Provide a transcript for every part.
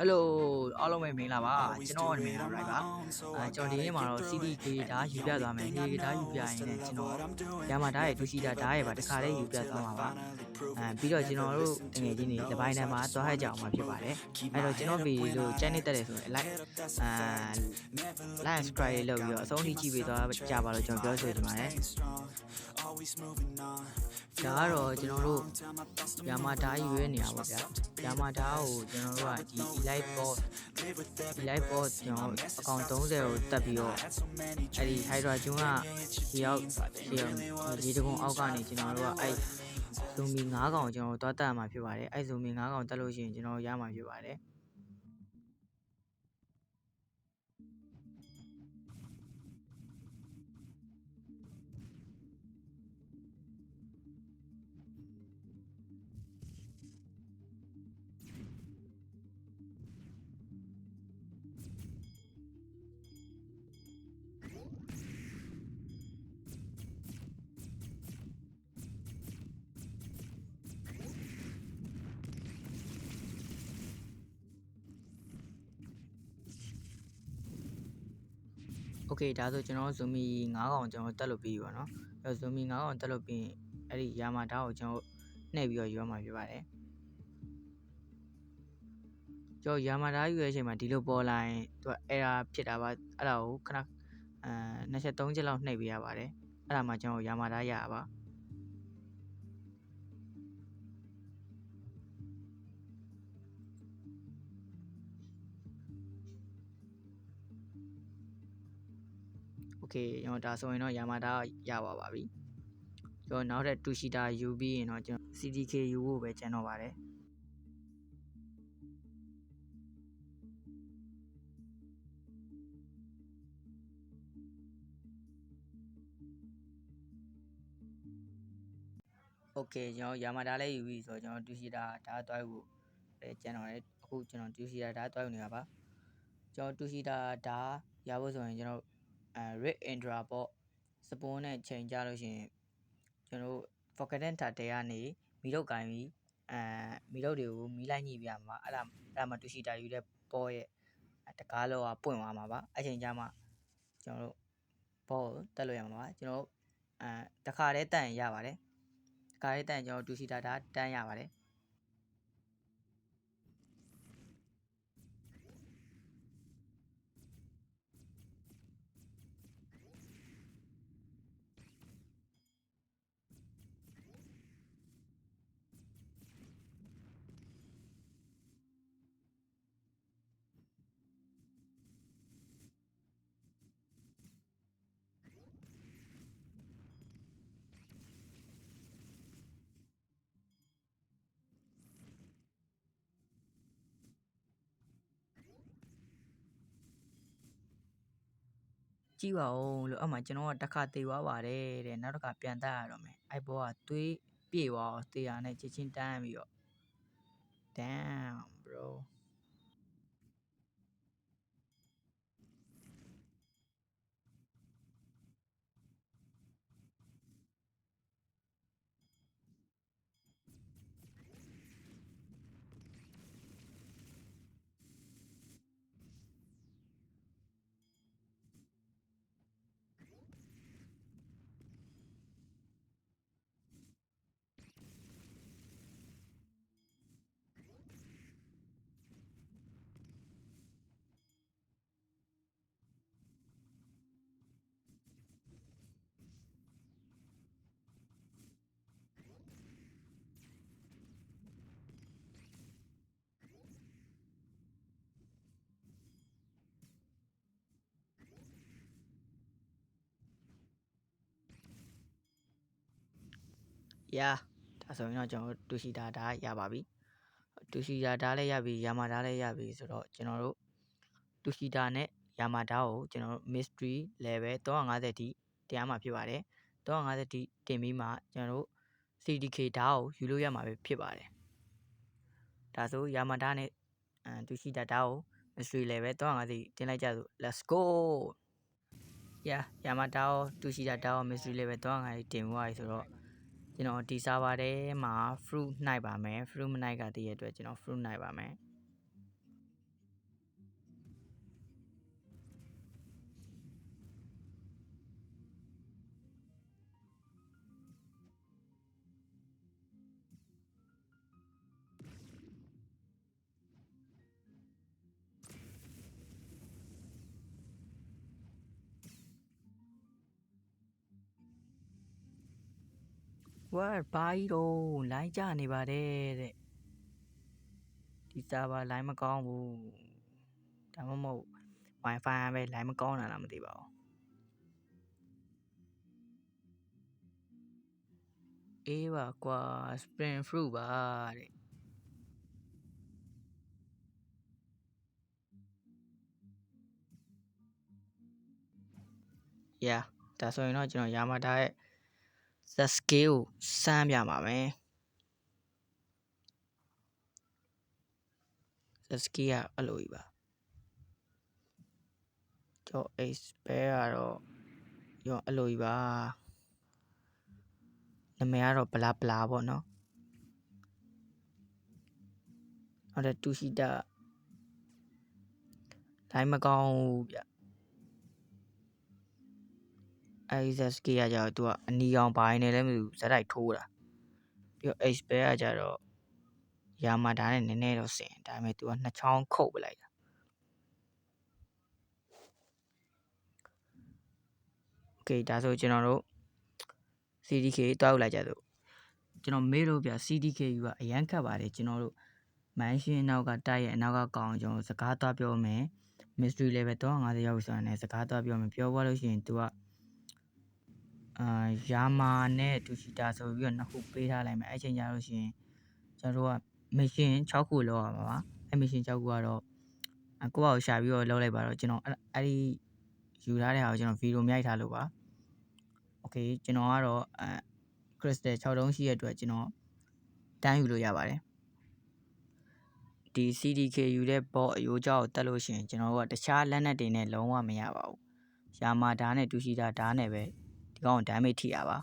Hello အားလုံးပဲမင်္ဂလာပါကျွန်တော်နာမည်က Rai ပါကျွန်တော်ဒီနေ့မှာတော့ CDK ဓာတ်ယူပြသွားမယ် CDK ဓာတ်ယူပြရင်းနဲ့ကျွန်တော်ရမဓာတ်ရဲ့ဒူရှိတာဓာတ်ရဲ့ပါတခါလေးယူပြသွားမှာပါပြီးတော့ကျွန်တော်တို့တကယ်ချင်းနေဒီပိုင်းထဲမှာသွားဟကြအောင်မှာဖြစ်ပါတယ်အဲ့တော့ကျွန်တော်ဗီဒီယိုချန်နေတက်တယ်ဆိုရင် like subscribe လုပ်ပြီးတော့အဆုံးထိကြည့်ပေးသွားကြပါလို့ကျွန်တော်ပြောဆိုချင်ပါတယ်ဒါကတော့ကျွန်တော်တို့ရမဓာတ်ယူရဲ့နေရာပါဗျာရမဓာတ်ကိုကျွန်တော်တို့ကဒီ live boss ကျွန်တော်အကောင့်30ကိုတက်ပြီးတော့အဲ့ဒီ hydra ကျွန်းကဒီရောက်ဒီတကုံအောက်ကနေကျွန်တော်တို့ကအဲ့ zombie 9ကောင်ကျွန်တော်တို့တွားတက်မှာဖြစ်ပါတယ်အဲ့ zombie 9ကောင်တက်လို့ရှိရင်ကျွန်တော်ရမှာဖြစ်ပါတယ်โอเคဒါဆိုကျွန်တော် zombie 9ကောင်ကျွန်တော်တက်လို့ပြီးပြီပေါ့နော်အဲ့ zombie 9ကောင်တက်လို့ပြီးရင်အဲ့ဒီယာမာဓာတ်ကိုကျွန်တော်နှိပ်ပြီးတော့ယူရမှာဖြစ်ပါတယ်ကျွန်တော်ယာမာဓာတ်ယူရဲ့အချိန်မှာဒီလိုပေါ်လာရင်သူက error ဖြစ်တာပါအဲ့ဒါကိုခဏ2ချက်3ချက်လောက်နှိပ်ပေးရပါတယ်အဲ့ဒါမှကျွန်တော်ယာမာဓာတ်ရပါโอเคကျွန်တော်ဒါဆိုရင်တော့ယာမာဓာတ်ရပါပြီကျွန်တော်နောက်ထပ်2 sheeter ယူပြီးရင်တော့ကျွန်တော် CDK ယူဖို့ပဲကျန်တော့ပါတယ်โอเคကျွန်တော်ယာမာဓာတ်လည်းယူပြီးဆိုတော့ကျွန်တော်2 sheeter ဓာတ်တွိုက်ဖို့လည်းကျန်တော့တယ်အခုကျွန်တော်2 sheeter ဓာတ်တွိုက်နေတာပါကျွန်တော်2 sheeter ဓာတ်ရဖို့ဆိုရင်ကျွန်တော်red indra ပေါ့စပွန်းနဲ့ချိန်ကြလို့ရှိရင်ကျွန်တော် forgotten turtle ကနေမီးထုတ်ကိုင်းပြီးမီးထုတ်တွေကိုမီးလိုက်ညှိပြမှာအဲ့ဒါမှ2 sheeter ယူတဲ့ပေါ်ရဲ့တကားလောကပွင့်သွားမှာပါအချိန်ကြမှာကျွန်တော်တို့ဘောကိုတက်လို့ရမှာပါကျွန်တော်တခါတည်းတက်ရင်ရပါတယ်တခါတည်းတက်ရင်ကျွန်တော်2 sheeter ဓာတ်တန်းရပါတယ်ကြည့်ပါဦးလို့အမှကျွန်တော်ကတစ်ခါတေသွားပါတယ်တဲ့နောက်တစ်ခါပြန်တက်ရတော့မယ်အဲ့ဘောကသွေးပြေသွားအောင်တေရနဲ့ချက်ချင်းတန်းပြီးတော့ damn bro yeah ဒါဆိုရင်တော့ကျွန်တော်တူရှိတာဒါရပါပြီတူရှိတာဒါလည်းရပြီယာမာဒါလည်းရပြီဆိုတော့ကျွန်တော်တို့တူရှိတာနဲ့ယာမာဒါကိုကျွန်တော်တို့ mystery level 350တိတရားမှာဖြစ်ပါတယ်350တိတင်ပြီးမှကျွန်တော်တို့ CDK ဓာတ်ကိုယူလို့ရမှာပဲဖြစ်ပါတယ်ဒါဆိုယာမာဒါနဲ့တူရှိတာဓာတ်ကို mystery level 350တိတင်လိုက်ကြစို့ let's go yeah ယာမာဒါကိုတူရှိတာဓာတ်ကို mystery level 350တင်သွားပြီဆိုတော့ကျွန်တော်ဒီ server ထဲမှာ fruit နှိုက်ပါမယ် fruit မနှိုက်ကတည်းရဲ့အတွက်ကျွန်တော် fruit နှိုက်ပါမယ် what ဘာကြီးတော့လိုင်းကြနေပါတယ်တဲ့ဒီစာပါလိုင်းမကောင်းဘူးဒါမှမဟုတ် wifi ပဲလိုင်းမကောင်းတာလားမသိပါဘူးအေးပါကွာ spring fruit ပါတဲ့ yeah ဒါဆိုရင်တော့ကျွန်တော် Yamada ရဲ့ Z scale ကိုစမ်းပြပါမယ် Z scale ကအဲ့လိုကြီးပါကျွန်တော် H pair ကတော့ရောအဲ့လိုကြီးပါနာမည်ကတော့ bla bla ပေါ့နော်ဟုတ်တယ်တူရှိတာတိုင်းမကောင်းဘူးဗျအဲ့ဒီ ကကြတော့သူကအနီအောင်ဘိုင်းနေလည်းမသိဘူးဇက်တိုက်ထိုးတာပြီးတော့ H pair ကကြတော့Yamada နဲ့နည်းနည်းတော့ဆင်ဒါပေမဲ့သူကနှစ်ချောင်းခုတ်ပလိုက်တာโอเคဒါဆိုကျွန်တော်တို့ CDK တောက်လိုက်ကြစို့ကျွန်တော်မေးလို့ပြ CDK ကအရန်ခတ်ပါတယ်ကျွန်တော်တို့မိုင်းရှင်နောက်ကတိုက်ရဲ့အနောက်ကကောင်ကျွန်တော်စကားသွားပြောမယ် mystery level 350ရောက်ဆိုရင်စကားသွားပြောမယ်ပြောသွားလို့ရှိရင်သူကYama နဲ့တူရှိတာဆိုပြီးတော့နှစ်ခုပေးထားလိုက်မယ်အဲ့ချိန်ကျလို့ရှိရင်ကျွန်တော်တို့က mission 6ခုလောက်ရမှာပါအဲ့ mission 6ခုကတော့ကိုယ့်ဘာကိုရှာပြီးတော့လောက်လိုက်ပါတော့ကျွန်တော်အဲ့ဒီယူထားတဲ့ဟာကိုကျွန်တော်ဗီဒီယိုမြိုက်ထားလို့ပါโอเคကျွန်တော်ကတော့crystal 6တုံးရှိရတဲ့အတွက်ကျွန်တော်တန်းယူလို့ရပါတယ်ဒီ CDK ယူတဲ့ bot အယိုးကြောက်ကိုတက်လို့ရှိရင်ကျွန်တော်တို့ကတခြားလက်နက်တွေနဲ့လုံးဝမရပါဘူး Yama ဓာတ်နဲ့တူရှိတာဓာတ်နဲ့ပဲဒီကောင် damage ထိရပါ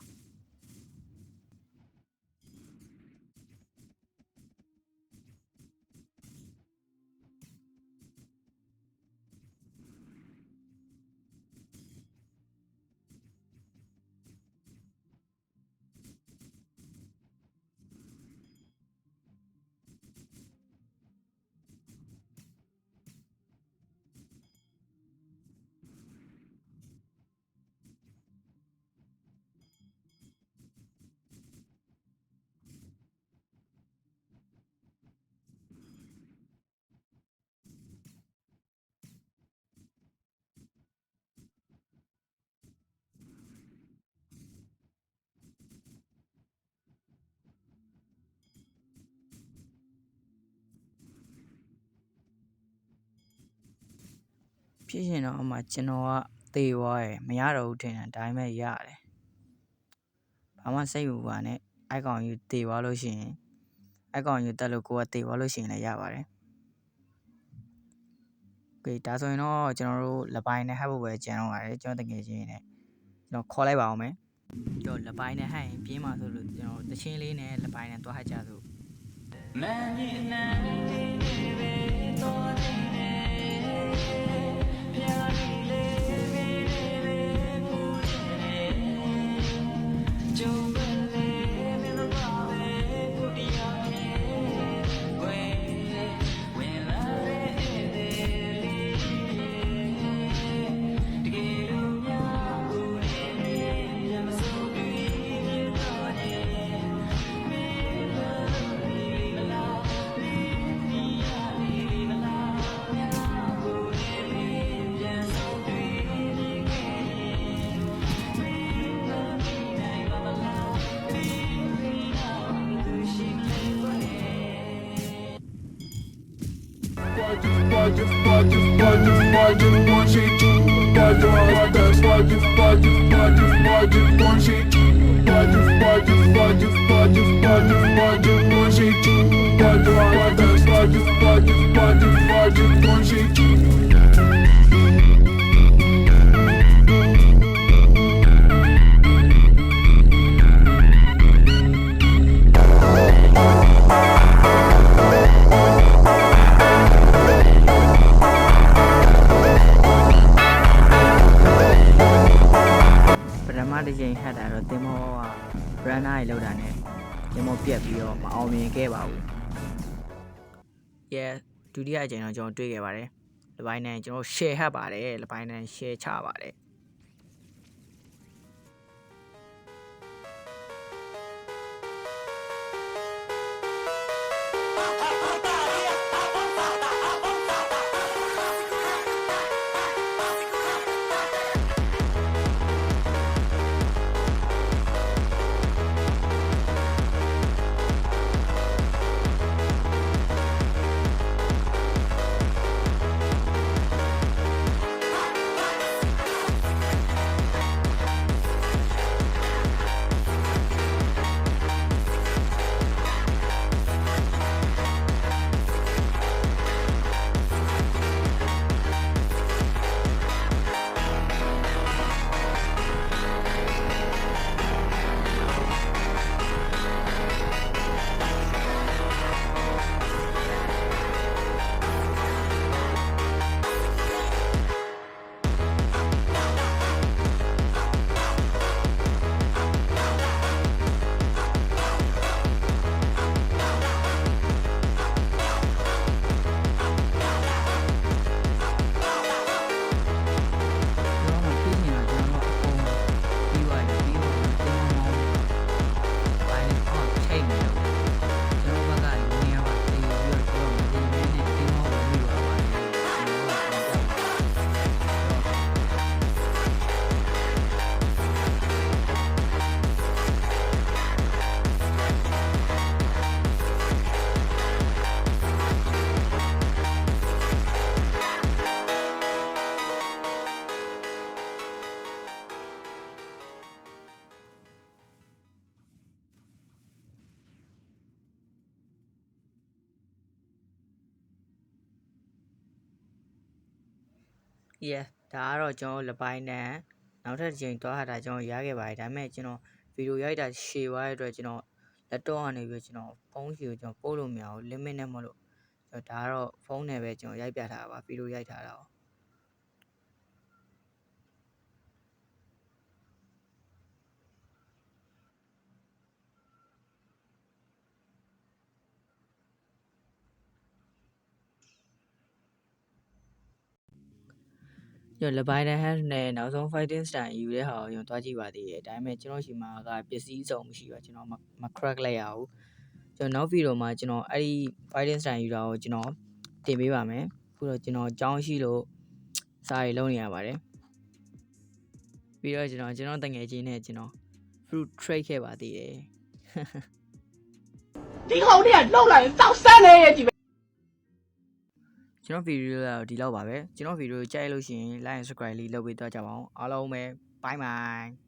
ဖြစ်ရှင်တော့အမှကျွန်တော်ကသေသွားရယ်မရတော့ဘူးထင်တယ်ဒါပေမဲ့ရတယ်ဘာမှစိတ်ဘူးပါနဲ့အိုက်ကောင်ယူသေသွားလို့ရှိရင်အိုက်ကောင်ယူတက်လို့ကိုကသေသွားလို့ရှိရင်လည်းရပါတယ်โอเคဒါဆိုရင်တော့ကျွန်တော်တို့လပိုင်းနဲ့ဟပ်ဖို့ပဲကြံတော့ပါတယ်ကျွန်တော်တကယ်ချင်းနဲ့ကျွန်တော်ခေါ်လိုက်ပါအောင်မယ်ကျွန်တော်လပိုင်းနဲ့ဟပ်ရင်ပြင်းမှာဆိုလို့ကျွန်တော်တချင်းလေးနဲ့လပိုင်းနဲ့တွားဟပ်ကြစို့မန်ကြီးအနမ်းလေးပဲတော့နေပြာနေလေးပဲပူနေကျုံပဲလေးမင်းပါပဲကိုတရားဝဲဝင်လာတဲ့လေးတကယ်လို့များကိုနေရမစိုးပြီးတော့နေမင်းလာမလားဒီရမလားကိုနေပြန်စိုးပြီးခဲ့မင်းလာနိုင်မလားဒီနောက်သူရှိလေပါပထမတစ်ချိန်ဟတ်တာတော့တင်မောက runner တွေလောက်တာနဲ့တင်မောပြက်ပြီးတော့မအောင်မြင်ခဲ့ပါဘူး။ Yeah ဒုတိယအချိန်တော့ကျွန်တော်တွေ့ခဲ့ပါတယ်။လပိုင်းနဲ့ကျွန်တော် share ဟတ်ပါတယ်လပိုင်းနဲ့ share ချပါတယ်။ yes ဒါကတော့ကျွန်တော်လက်ပိုင်းနဲ့နောက်ထပ်တစ်ချိန်သွားတာကျွန်တော်ရခဲ့ပါတယ်ဒါပေမဲ့ကျွန်တော်ဗီဒီယိုရိုက်တာရှည်သွားတဲ့အတွက်ကျွန်တော်လက်တော့ကနေပြီးကျွန်တော်ဖုန်းစီကိုကျွန်တော်ပို့လို့မရဘူး limit နဲ့မလို့ဒါကတော့ဖုန်းနဲ့ပဲကျွန်တော်ရိုက်ပြထားတာပါဗီဒီယိုရိုက်ထားတာ哦ကျွန်တော်လက်ပိုင်းနဲ့ဟန်နဲ့နောက်ဆုံး fighting style ယူတဲ့ဟာကိုကျွန်တော်တွားကြည့်ပါသေးတယ်ဒါပေမဲ့ကျွန်တော်ရှိမှာကပစ္စည်းစုံမရှိပါကျွန်တော်မ crack လိုက်ရဘူးကျွန်တော်နောက်ဗီဒီယိုမှာကျွန်တော်အဲ့ဒီ fighting style ယူတာကိုကျွန်တော်တင်ပေးပါမယ်အခုတော့ကျွန်တော်ကြောင်းရှိလို့စာရီလုံးနေရပါတယ်ပြီးတော့ကျွန်တော်တငယ်ချင်းနဲ့ကျွန်တော် fruit trade ခဲ့ပါသေးတယ်ဒီကောင်တွေကလှုပ်လာရင်တောက်ဆန်းနေရဲ့ကြည့်ပဲကျွန်တော်ဗီဒီယိုကတော့ဒီလောက်ပါပဲကျွန်တော်ဗီဒီယိုကြိုက်လို့ရှိရင် like and subscribe လေးလုပ်ပေးတော့ကြပါအောင်အားလုံးပဲ bye bye